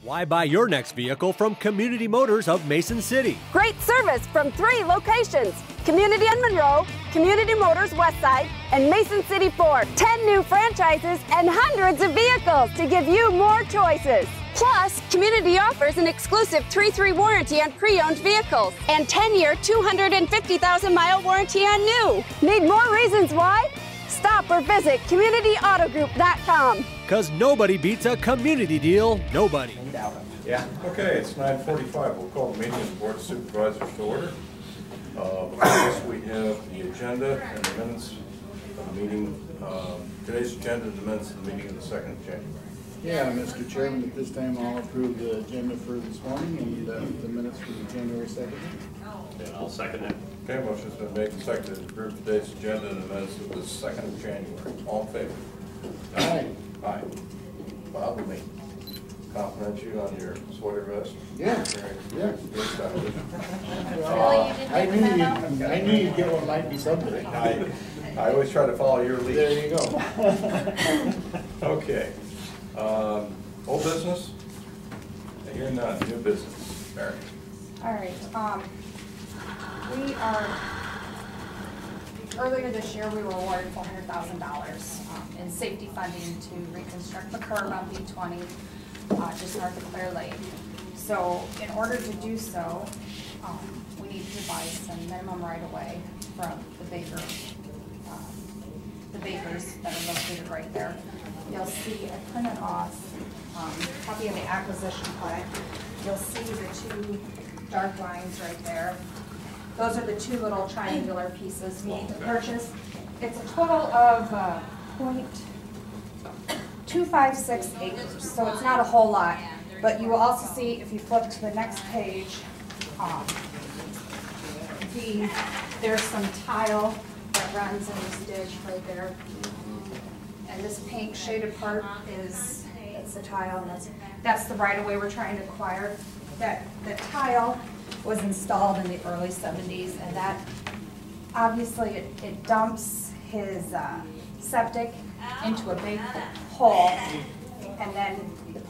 Why buy your next vehicle from Community Motors of Mason City? Great service from 3 locations: Community in Monroe, Community Motors Westside, and Mason City Ford. 10 new franchises and hundreds of vehicles to give you more choices. Plus, Community offers an exclusive 3-3 warranty on pre-owned vehicles and 10-year, 250,000-mile warranty on new. Need more reasons why? Stop or visit CommunityAutoGroup.com. Because nobody beats a community deal, nobody. Yeah. Okay, it's 9:45. We'll call the meeting of the Board of Supervisors to order. Before this, we have the agenda and the minutes of the meeting. Today's agenda and the minutes of the meeting of the 2nd of January. Yeah, Mr. Chairman, at this time I'll approve the agenda for this morning and the minutes for the January 2nd. And I'll second it. Okay, motion's been made and seconded to approve today's agenda and the minutes of the 2nd of January. All in favor? Aye. Aye. Bob, with me. Compliment you on your sweater vest. Yeah. Yeah. Good stuff. I knew you'd get one might be someday. I always try to follow your lead. There you go. Okay. Old business? I hear none. New business. Mary. All right. We are, earlier this year, we were awarded $400,000 in safety funding to reconstruct the curb on B20 just north of Clear Lake. So in order to do so, we need to buy some minimum right-of-way from the bakers that are located right there. You'll see, I printed off a copy of the acquisition plat. You'll see the 2 dark lines right there. Those are the 2 little triangular pieces we need to purchase. It's a total of 0.256 acres, so it's not a whole lot. But you will also see, if you flip to the next page, there's some tile that runs in this ditch right there. And this pink shaded part that's the tile, and that's the right-of-way we're trying to acquire. The tile was installed in the early 70s, and that obviously it dumps his septic into a big hole, and then the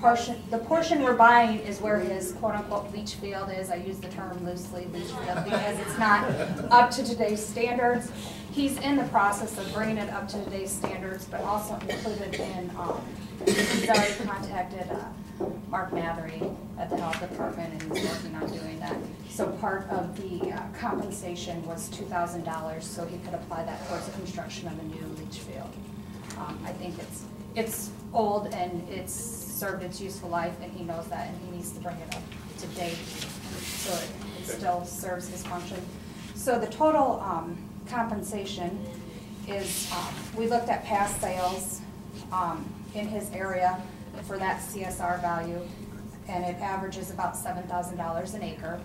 portion we're buying is where his quote-unquote leach field is. I use the term loosely, leach field, because it's not up to today's standards. He's in the process of bringing it up to today's standards, but also included in, he's already contacted Mark Mathery at the health department, and he's working on doing that. So part of the compensation was $2,000, so he could apply that towards the construction of a new leach field. I think it's old and it's served its useful life, and he knows that, and he needs to bring it up to date so it still serves his function. So the total compensation is, we looked at past sales in his area for that CSR value, and it averages about $7,000 an acre.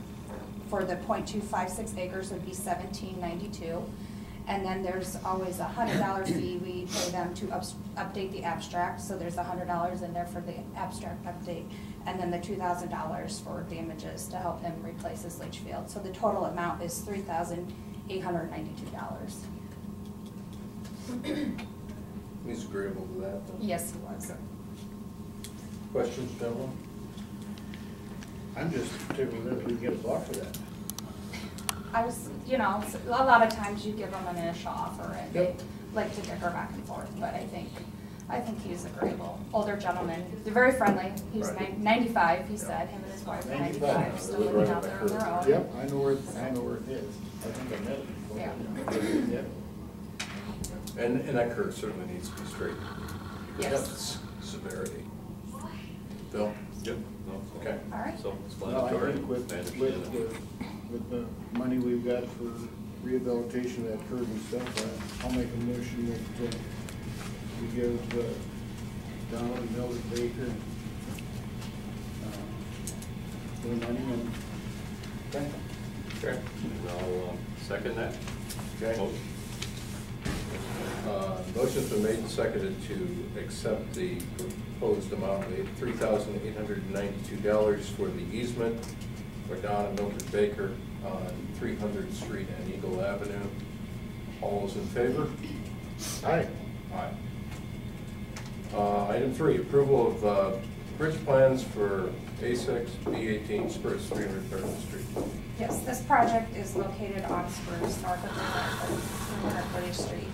For the 0.256 acres would be $1,792. And then there's always a $100 fee. We pay them to update the abstract, so there's $100 in there for the abstract update, and then the $2,000 for damages to help him replace his leach field. So the total amount is $3,892. He's agreeable to that? Yes, he was. Okay. Questions, gentlemen? I'm just tickled that we get a buck for that. I was, you know, a lot of times you give them an initial offer and they like to dicker back and forth, but I think he's agreeable. Older gentleman, they're very friendly. He was 95, he said. Him and his wife are 95, still living out there on their own. Yep, I know where it is. I think I met it before. Yeah. Yep. And that curve certainly needs to be straightened. Yes. Severity. Bill? Yep. No, okay. All right. So, No, I think with the money we've got for rehabilitation of that curb and stuff, I'll make a motion that we give Donald and Mildred Baker the money and thank them. Okay. And I'll second that. Okay. Motion's been made and seconded to accept the proposed amount of $3,892 for the easement for Don and Mildred Baker on 300th Street and Eagle Avenue. All those in favor? Aye. Aye. Item 3, approval of bridge plans for A6, B18, Spruce, 330th Street. Yes, this project is located on Spruce, north of 330th Street.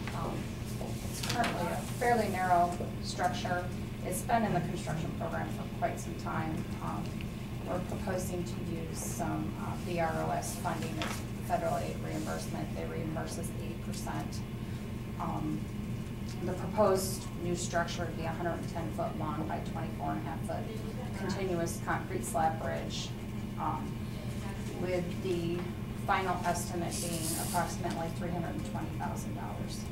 It's currently a fairly narrow structure. It's been in the construction program for quite some time. We're proposing to use some VROS funding as federal aid reimbursement. They reimburse us 80%. The proposed new structure would be 110-foot long by 24.5-foot continuous concrete slab bridge, with the final estimate being approximately $320,000.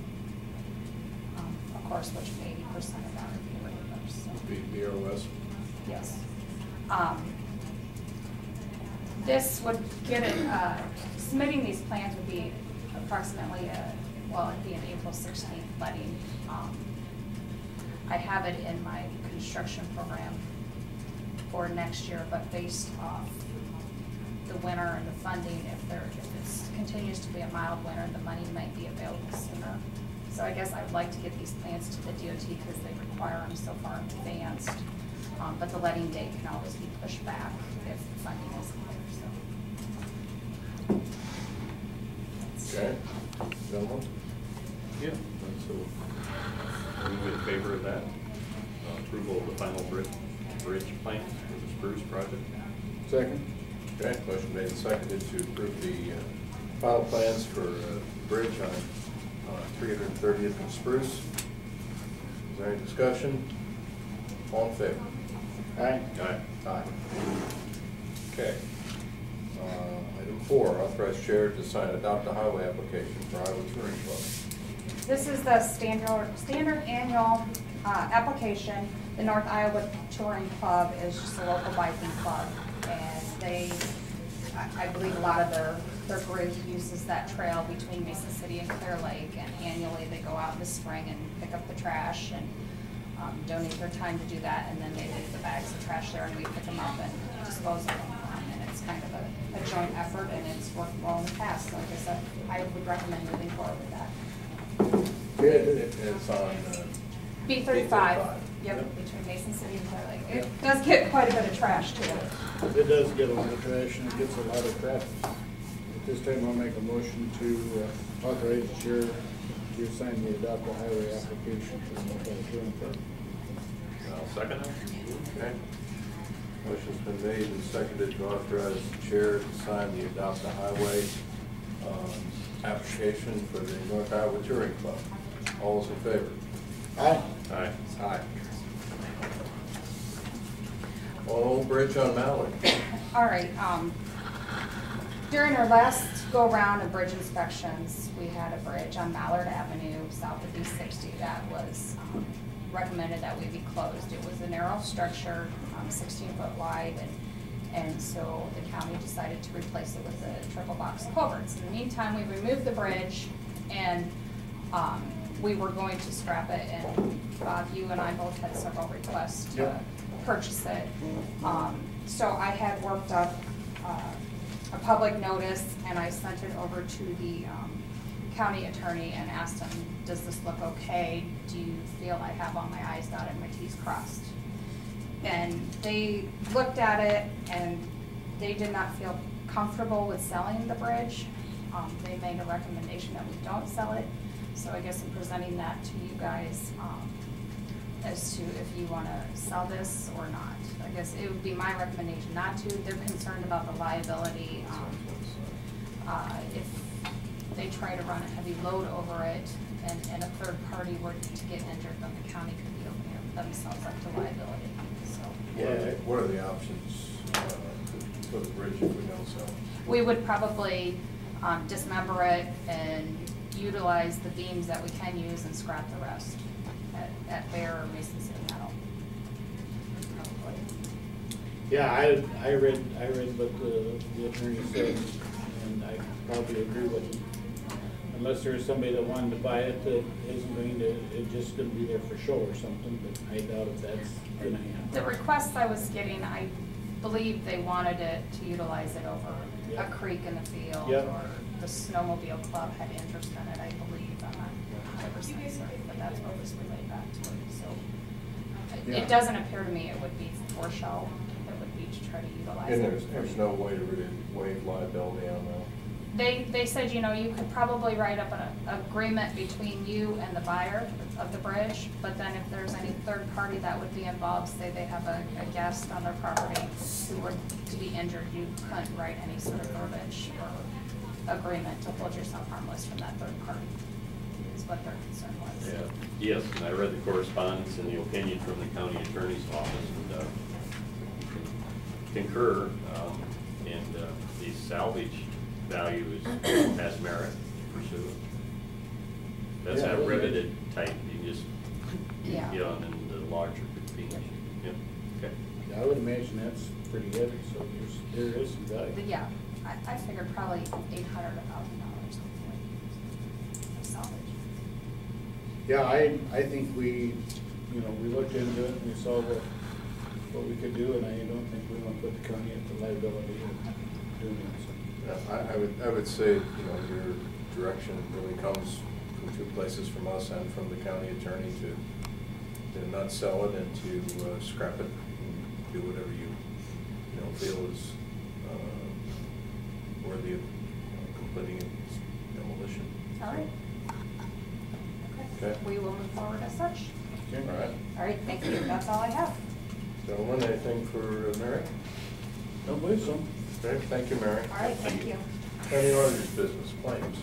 Of course, which 80% of that would be reimbursed. So. BROS? Yes. This would get it, submitting these plans would be approximately, it'd be an April 16th letting. I have it in my construction program for next year, but based off the winter and the funding, if it continues to be a mild winter, the money might be available sooner. So I guess I would like to get these plans to the DOT because they require them so far in advance. But the letting date can always be pushed back if the funding isn't there. Okay. Gentlemen? Yeah. So, are you in favor of that? Approval of the final bridge plan for the Spruce project? Second. Okay, motion made and seconded to approve the final plans for bridge on 330th and Spruce. Is there any discussion? All in favor? Aye. Aye. Aye. Okay. Item 4, authorize chair to sign adopt a highway application for Iowa Touring Club. This is the standard annual application. The North Iowa Touring Club is just a local biking club, and they, I believe a lot of their group uses that trail between Mason City and Clear Lake, and annually they go out in the spring and pick up the trash and donate their time to do that, and then they leave the bags of trash there and we pick them up and dispose of them. And it's kind of a joint effort, and it's worked well in the past. So like I said, I would recommend moving forward with that. It's on B35. Yep, between Mason City and Clear Lake. It does get quite a bit of trash too. It does get a lot of trash and it gets a lot of crap. At this time, I'll make a motion to authorize the chair to sign the adopt a highway application for the North Iowa Touring Club. I'll second it. Okay. Motion's been made and seconded to authorize the chair to sign the adopt a highway application for the North Iowa Touring Club. All those in favor? Aye. Aye. Aye. Old Bridge on Mallard. All right. During our last go-around of bridge inspections, we had a bridge on Mallard Avenue south of B60 that was recommended that we be closed. It was a narrow structure, 16-foot wide, and so the county decided to replace it with the triple box culverts. In the meantime, we removed the bridge, and we were going to scrap it, and Bob, you and I both had several requests to purchase it. So I had worked up a public notice, and I sent it over to the county attorney and asked him, does this look okay? Do you feel I have all my I's dotted and my T's crossed? And they looked at it, and they did not feel comfortable with selling the bridge. They made a recommendation that we don't sell it. So I guess I'm presenting that to you guys as to if you want to sell this or not. I guess it would be my recommendation not to. They're concerned about the liability. If they try to run a heavy load over it and a third party were to get injured, then the county could be opening themselves up to liability. So What are the options for the bridge if we don't sell it? we would probably dismember it and utilize the beams that we can use and scrap the rest at Bear or Mason City Metal. Probably. Yeah, I read what the attorney said, and I probably agree with him. Unless there's somebody that wanted to buy it that isn't going to, it's just going to be there for show or something, but I doubt if that's going to happen. The requests I was getting, I believe they wanted it to utilize it over a creek in the field, or the snowmobile club had interest in it, I believe. I'm not 100% certain, but that's what was relayed back to me. So it doesn't appear to me it would be for show. It would be to try to utilize And it. there's no way to really waive liability on that. They said, you know, you could probably write up an agreement between you and the buyer of the bridge, but then if there's any third party that would be involved, say they have a guest on their property who were to be injured, you couldn't write any sort of verbiage or agreement to hold yourself harmless from that third party, is what their concern was. Yeah. Yes, and I read the correspondence and the opinion from the county attorney's office, and concur, and the salvage value has merit, pursue it. That's Yeah, that riveted type, you can just Yeah. get on in the larger beach. Yep, okay. I would imagine that's pretty heavy, so there is some value. But yeah, I figured probably $800 to $1,000 something like salvage. Yeah, I think we looked into it and we saw what we could do, and I don't think we want to put the county at the liability of doing it. So. I would say, your direction really comes from two places, from us and from the county attorney, to not sell it and to scrap it and do whatever you feel is worthy of completing its demolition. All right. Okay. We will move forward as such. All right. All right, thank you. That's all I have. Gentlemen, anything for Mary? Don't believe so. Okay, thank you, Mary. All right, thank you. County auditor's business, claims.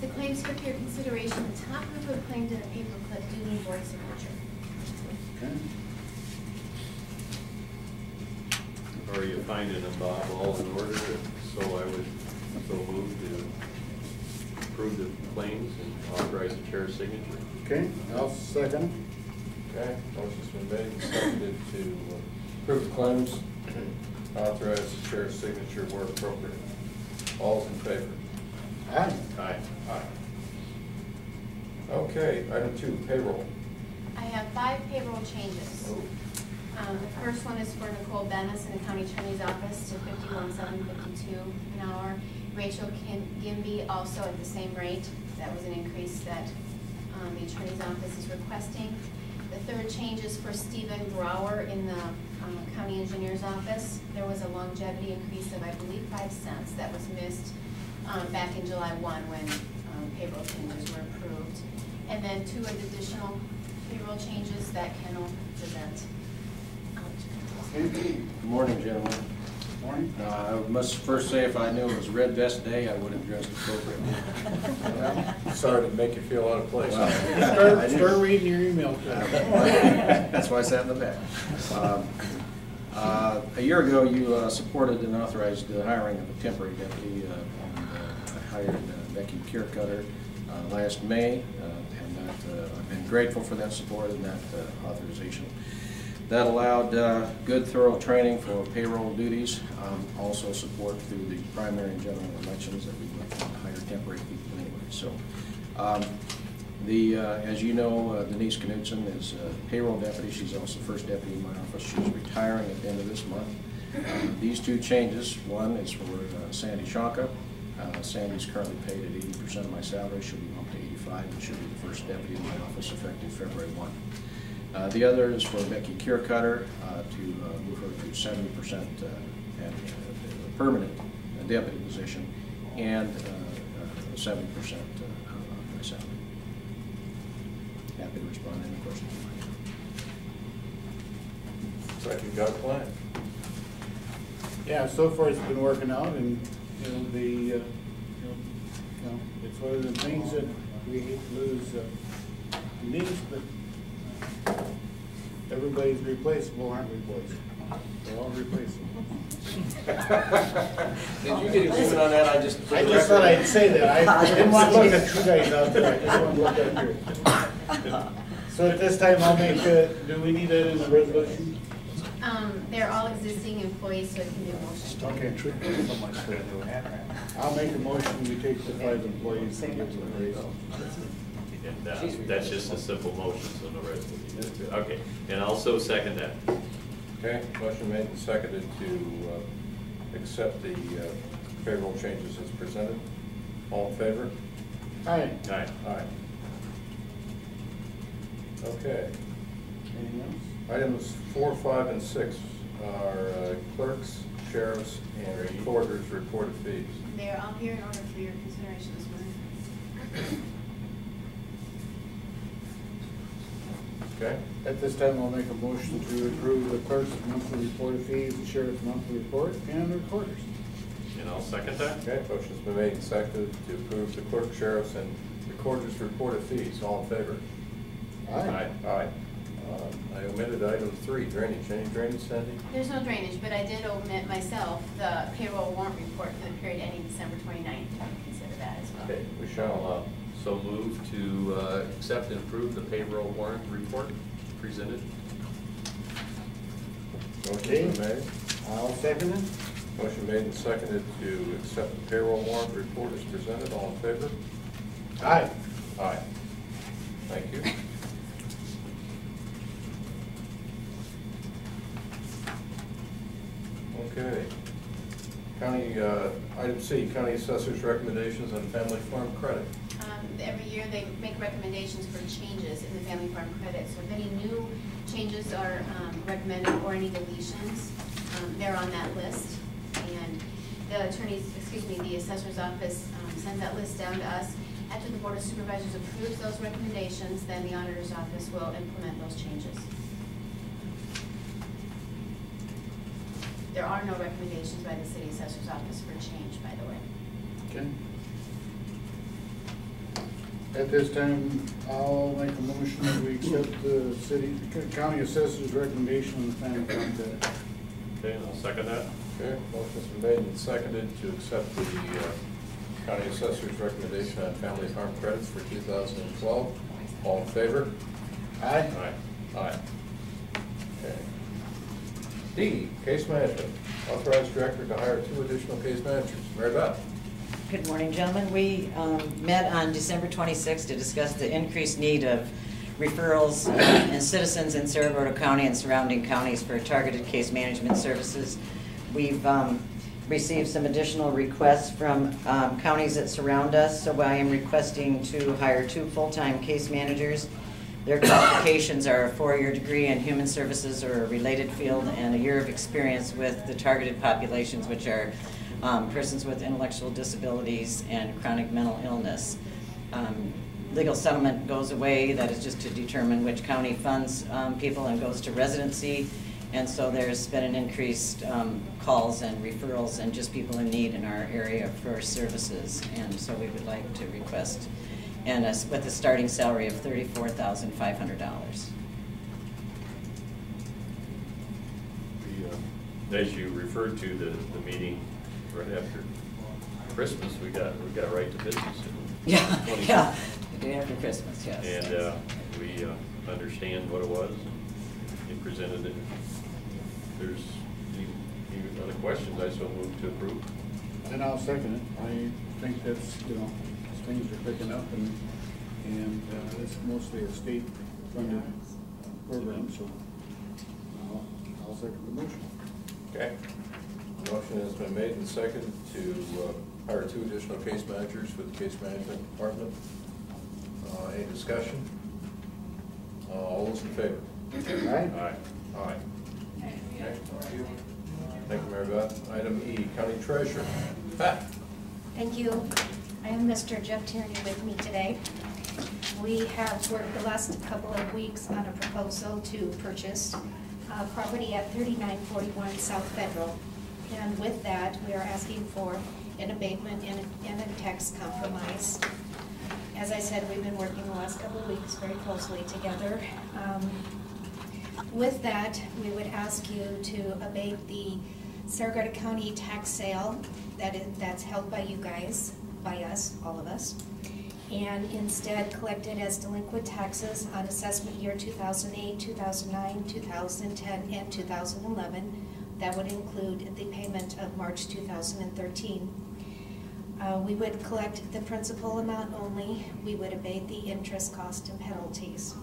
The claims for your consideration, the top group of claims in a paper clip do need board signature. Okay. Are you finding them, Bob, all in order? So I would so move to approve the claims and authorize the chair's signature. Okay, I'll second. Okay, motion's been made and seconded to approve the claims, authorize the chair's signature where appropriate. All's in favor? Aye. Aye. Aye. Okay, item 2, payroll. I have 5 payroll changes. Oh, The first one is for Nicole Bennis in the county attorney's office to $51,752 an hour. Rachel Gimby also at the same rate. That was an increase that the attorney's office is requesting. The third change is for Stephen Brower in the county engineer's office. There was a longevity increase of, I believe, 5 cents that was missed back in July 1 when payroll changes were approved. And then 2 additional payroll changes that Ken will present. Okay. Good morning, gentlemen. Morning. I must first say, if I knew it was Red Vest Day, I would have dressed appropriately. sorry to make you feel out of place. Start reading your email. That's why I sat in the back. A year ago, you supported and authorized the hiring of a temporary deputy, and I hired Becky Kiercutter last May, and I've been grateful for that support and that authorization. That allowed good, thorough training for payroll duties, also support through the primary and general elections that we would hire temporary people anyway. So, as you know, Denise Knudsen is a payroll deputy. She's also first deputy in my office. She's retiring at the end of this month. These 2 changes, one is for Sandy Shonka. Sandy's currently paid at 80% of my salary. She'll be bumped to 85%, and she'll be the first deputy in my office effective February 1. The other is for Becky Kiercutter to move her to 70% at a permanent deputy position and 70% of my salary. Happy to respond to any questions you might have. Looks like you've got a plan. Yeah, so far it's been working out, and it's one of the things that we hate to lose Denise, but everybody's replaceable, aren't replaceable? They're all replaceable. Did you get included on that? I just thought I'd say that. I didn't want to look at you guys out there. I just want to look up here. So at this time, I'll make do we need that in the resolution? They're all existing employees, so it can be a motion. Okay. I'll make a motion, we take the 5 employees and give them a raise. And that's just a simple motion, so no rest will be needed. Okay, and also second that. Okay, motion made and seconded to accept the payroll changes as presented. All in favor? Aye. Aye. Aye. Okay. Anything else? Items 4, 5, and 6 are clerks, sheriffs, and recorders reported fees. They're all here in order for your consideration this morning. Okay? At this time, I'll make a motion to approve the clerk's monthly reported fees, the sheriff's monthly report, and the recorders. And I'll second that. Okay, motion's been made and seconded to approve the clerk, sheriff's, and recorders reported fees. All in favor? Aye. Aye. I omitted item 3, drainage. Any drainage, Sandy? There's no drainage, but I did omit myself the payroll warrant report for the period ending December 29th. Consider that as well. Okay, we shall. So move to accept and approve the payroll warrant report presented. Motion's been made. I'll second it. Motion made and seconded to accept the payroll warrant report as presented. All in favor? Aye. Aye. Thank you. Okay. County, item C, county assessor's recommendations on family farm credit. Every year they make recommendations for changes in the family farm credit. So if any new changes are recommended or any deletions, they're on that list. And the the assessor's office sends that list down to us. After the Board of Supervisors approves those recommendations, then the auditor's office will implement those changes. There are no recommendations by the city assessor's office for change, by the way. Okay. At this time, I'll make a motion that we accept the county assessor's recommendation on the family farm credit. Okay, and I'll second that. Okay, motion's been made and seconded to accept the county assessor's recommendation on family farm credits for 2012. All in favor? Aye. Aye. Aye. Okay. D, case management. Authorized director to hire 2 additional case managers. Mary Beth. Good morning, gentlemen. We met on December 26th to discuss the increased need of referrals and citizens in Cerro Gordo County and surrounding counties for targeted case management services. We've received some additional requests from counties that surround us, so I am requesting to hire 2 full-time case managers. Their qualifications are a 4-year degree in human services or a related field and a year of experience with the targeted populations, which are persons with intellectual disabilities and chronic mental illness. Legal settlement goes away. That is just to determine which county funds people and goes to residency. And so there's been an increased calls and referrals and just people in need in our area for services. And so we would like to request, and with a starting salary of $34,500. As you referred to the meeting right after Christmas, we got right to business. Yeah, yeah, the day after Christmas, yes. And we understand what it was. And you presented it. If there's any other questions, I so move to approve. And I'll second it. I think that's, things are picking up, and it's mostly a state-funded program, so I'll second the motion. Okay. The motion has been made and seconded to hire 2 additional case managers for the case management department. Any discussion? All those in favor? Aye. Aye. Aye. Okay. Thank you, Mary Beth. Item E, county treasurer. Pat. Thank you. I have Mr. Jeff Tierney with me today. We have worked the last couple of weeks on a proposal to purchase property at 3941 South Federal. And with that, we are asking for an abatement and a tax compromise. As I said, we've been working the last couple of weeks very closely together. With that, we would ask you to abate the Cerro Gordo County tax sale that's held by you guys, by us, all of us, and instead collect it as delinquent taxes on assessment year 2008, 2009, 2010, and 2011. That would include the payment of March 2013. We would collect the principal amount only. We would abate the interest, cost, and penalties.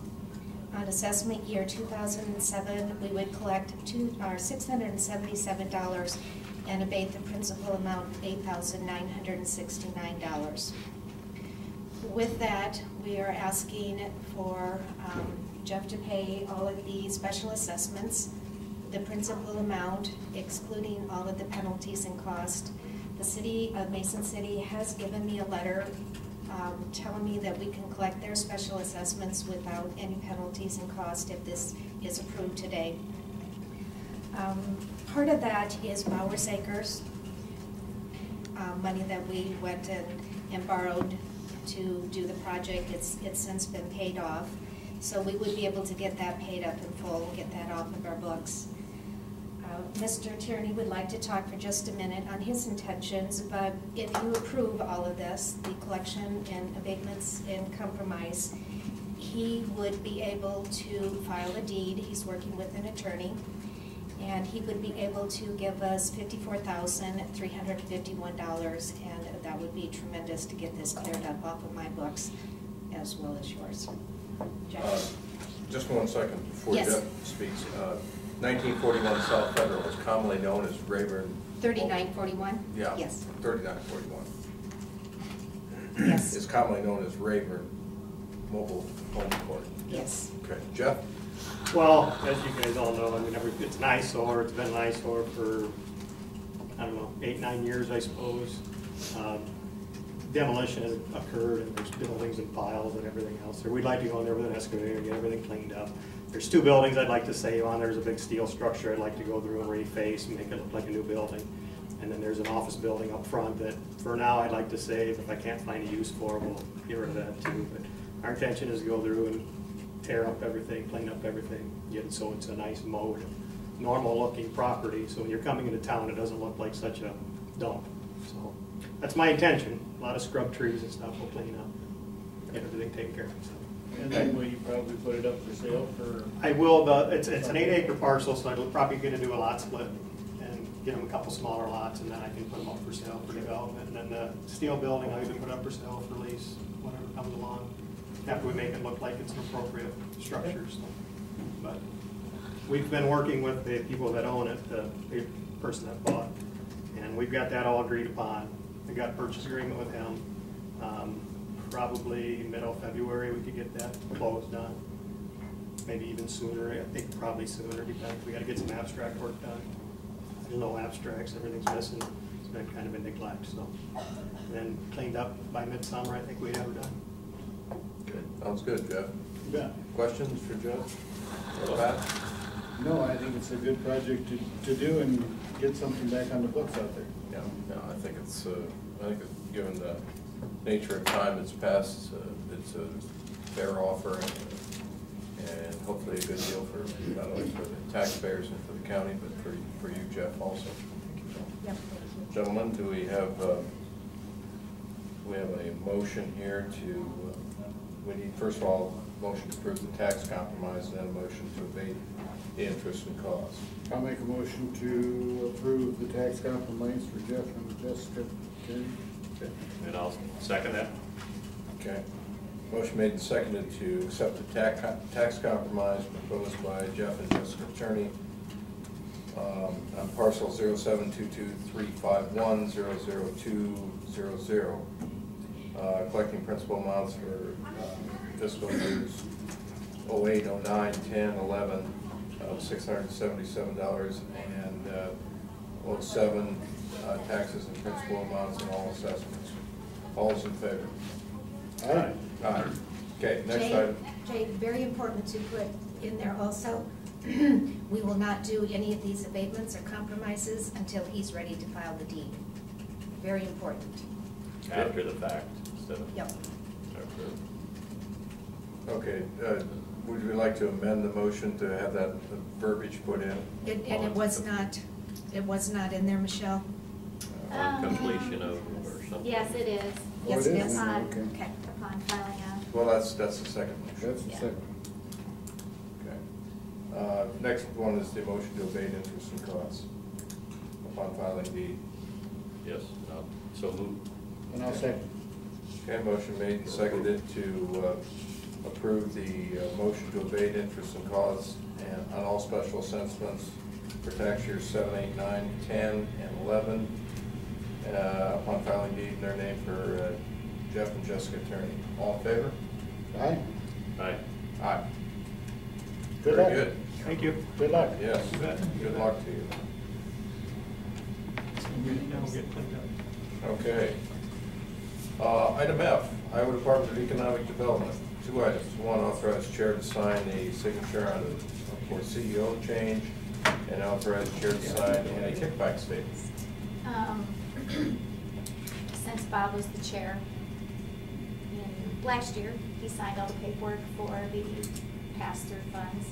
On assessment year 2007, we would collect $677 and abate the principal amount of $8,969. With that, we are asking for Jeff to pay all of the special assessments, the principal amount, excluding all of the penalties and cost. The city of Mason City has given me a letter telling me that we can collect their special assessments without any penalties and cost if this is approved today. Part of that is Bowers Acres, money that we went and borrowed to do the project. It's since been paid off. So we would be able to get that paid up in full, get that off of our books. Mr. Tierney would like to talk for just a minute on his intentions, but if you approve all of this, the collection and abatements and compromise, he would be able to file a deed. He's working with an attorney, and he would be able to give us $54,351, and that would be tremendous to get this cleared up off of my books as well as yours. Jeff? Just 1 second before Yes. Jeff speaks. 1941 South Federal is commonly known as Rayburn. 3941? Yeah. Yes. 3941. Yes. It's commonly known as Rayburn Mobile Home Court. Yes. Okay, Jeff? Well, as you guys all know, I mean, it's an eyesore. It's been an eyesore for, I don't know, 8, 9 years, I suppose. Demolition has occurred, and there's buildings and piles and everything else there. We'd like to go in there with an excavator and get everything cleaned up. There's 2 buildings I'd like to save on. There's a big steel structure I'd like to go through and reface and make it look like a new building. And then there's an office building up front that, for now, I'd like to save. If I can't find a use for it, we'll get rid of that too. But our intention is to go through and tear up everything, clean up everything, get it so it's a nice mode, normal looking property. So when you're coming into town, it doesn't look like such a dump. So that's my intention. A lot of scrub trees and stuff we'll clean up, get everything taken care of. So. And then will you probably put it up for sale for? I will, but it's an 8-acre parcel, so I'm probably going to do a lot split and get them a couple smaller lots, and then I can put them up for sale for development. And then the steel building I'll either put up for sale for lease, whatever comes along, after we make it look like it's an appropriate structure. So. But we've been working with the people that own it, the person that bought, and we've got that all agreed upon. We got a purchase agreement with him. Probably middle of February we could get that closed done. Maybe even sooner. I think probably sooner because we got to get some abstract work done. There's no abstracts. Everything's missing. It's been kind of a neglect. So, and then cleaned up by midsummer. I think we'd have it done. Good. Sounds good, Jeff. Yeah. Questions for Jeff? Or Pat? No, I think it's a good project to do and get something back on the books out there. Yeah, I think it's given the nature of time that's passed, it's a fair offer and hopefully a good deal for not only for the taxpayers and for the county, but for you, Jeff, also. Yep. Gentlemen, do we have a motion here to? We need first of all a motion to approve the tax compromise, and then a motion to abate the interest and costs. I'll make a motion to approve the tax compromise for Jeff and Jessica. Okay. And I'll second that. Okay. Motion made and seconded to accept the tax compromise proposed by Jeff and Jessica Turney on parcel 0722351-00200, collecting principal amounts for fiscal years 08, 09, 10, 11 of $677 and 07 taxes and principal amounts and all assessments. All is in favor? Aye. Aye. Okay, next item. Jay, very important to put in there also, we will not do any of these abatements or compromises until he's ready to file the deed. Very important. After the fact, instead of. Yep. Okay, would you like to amend the motion to have that verbiage put in? And it was not in there, Michelle? On completion of or something. Yes, it is. Yes, it is. Okay. Upon filing a. Well, that's the second motion. That's the second. Okay. Next one is the motion to abate interest and costs upon filing deed. Yes, so moved. And I'll second. Okay, motion made and seconded to approve the motion to abate interest and costs and on all special assessments for tax years 7, 8, 9, 10, and 11 upon filing deed in their name for Jeff and Jessica Turney. All in favor? Aye. Aye. Aye. Good Very luck. good. Thank you. Good luck. Yes, good luck to you. Okay. Item F, Iowa Department of Economic Development. 2 items. 1, authorize chair to sign a signature on for CEO change, and authorize chair to sign a kickback statement. Since Bob was the chair last year, he signed all the paperwork for the pass-through funds,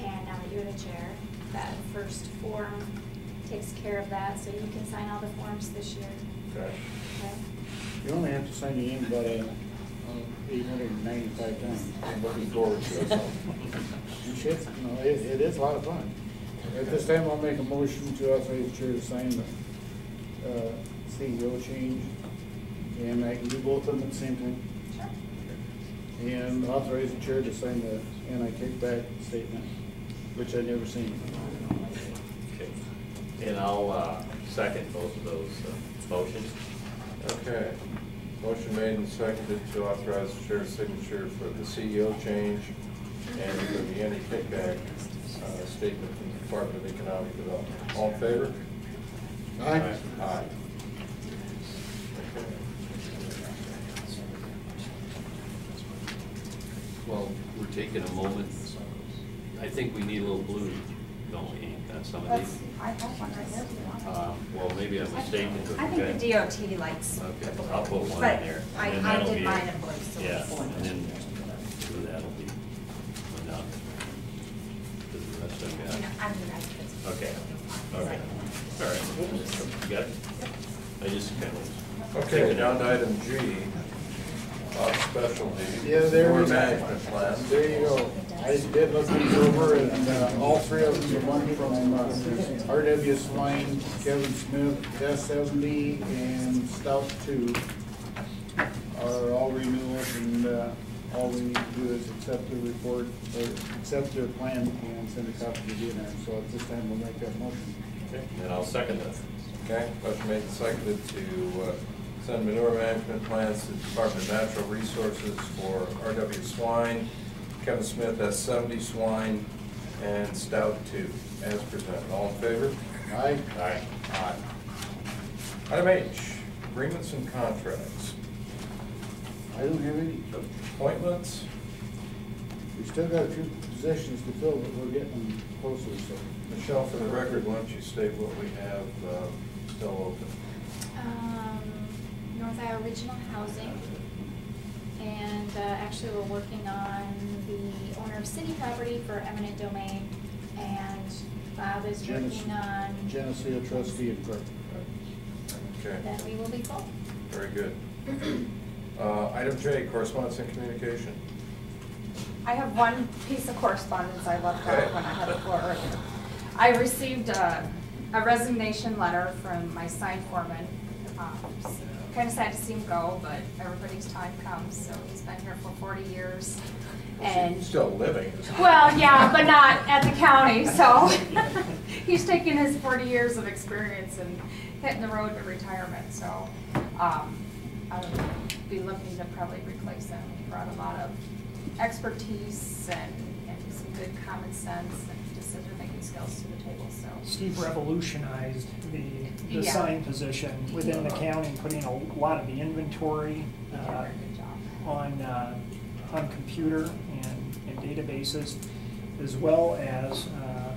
and now that you're the chair, that first form takes care of that, so you can sign all the forms this year. Okay. Okay? You only have to sign the in about 895 times. I'm looking forward to it. You should, no, it is a lot of fun. At this time, I'll make a motion to authorize the chair to sign the CEO change, and I can do both of them at the same time. Sure. And authorize the chair to sign the anti-kickback statement, which I've never seen. Okay. And I'll second both of those motions. Okay. Motion made and seconded to authorize the chair's signature for the CEO change and for the anti-kickback statement from the Department of Economic Development. All in favor? Aye. Aye. Okay. Well, we're taking a moment. I think we need a little blue, don't we, on some of these? I have one right there if you want. Well, maybe I'm mistaken. But I think the DOT likes. Okay, I'll put one But in there. I and that'll did be- mine in blue, so Yeah, it's and then that'll be enough. Does the rest of them got it? I mean, I could. Okay, okay, all right. You got it? I just kind of. Okay, down to item G, specialty. Yeah, there Board we go. management plan. There you go. I did look these over, and all 3 of them, the one from R.W. Swine, Kevin Smith, S70, and Stout 2, are all renewals, and all we need to do is accept the report, or accept their plan, and send a copy to DNR. So at this time, we'll make that motion. Okay, and I'll second that. Okay, motion made and seconded to send manure management plans to the Department of Natural Resources for R.W. Swine, Kevin Smith, S70 Swine, and Stout 2, as presented. All in favor? Aye. Aye. Aye. Item H, agreements and contracts. I don't have any. Appointments. We still got a few positions to fill, but we're getting closer, so. Michelle, for the record, why don't you state what we have still open? North Iowa Regional Housing. And actually, we're working on the owner of city property for eminent domain. And Bob is working on Geneseo trustee and clerk. Okay, that we will be full. very good. Item J, correspondence and communication. I have one piece of correspondence I left Okay. out when I had the floor earlier. I received a resignation letter from my sign foreman. Kind of sad to see him go, but everybody's time comes, so he's been here for 40 years. And Still living. isn't he? well, yeah, but not at the county, so he's taken his 40 years of experience and hitting the road to retirement, so I would be looking to probably replace him. He brought a lot of expertise and some good common sense and decision-making skills to the table, so. Steve revolutionized the Yeah. sign position within the county, putting a lot of the inventory He did a very good job. on computer and databases, as well as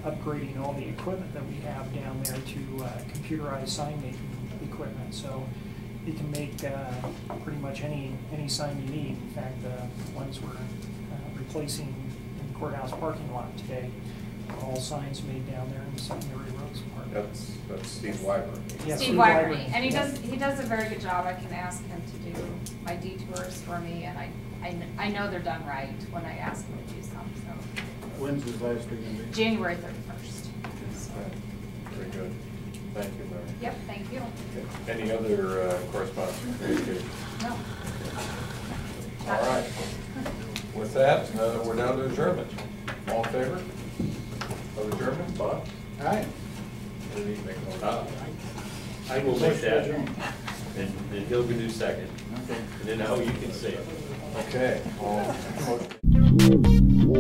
upgrading all the equipment that we have down there to computerized sign making equipment. So you can make pretty much any sign you need. In fact, the ones we're replacing in the courthouse parking lot today are all signs made down there in the secondary roads department. That's Steve Wyber. Yes, Steve Wyrie, and he does a very good job. I can ask him to do my detours for me, and I know they're done right when I ask him to do some, so. When's his last day gonna be? January 31st. Very good. Thank you, Mary. Yep, thank you. Any other correspondence or communication? No. All right. With that, we're down to adjournment. All in favor of adjournment? Bob? Aye. We need to make a motion. I will make that, Motion and then he'll do second, Okay. and then now you can say it. Okay. All motion.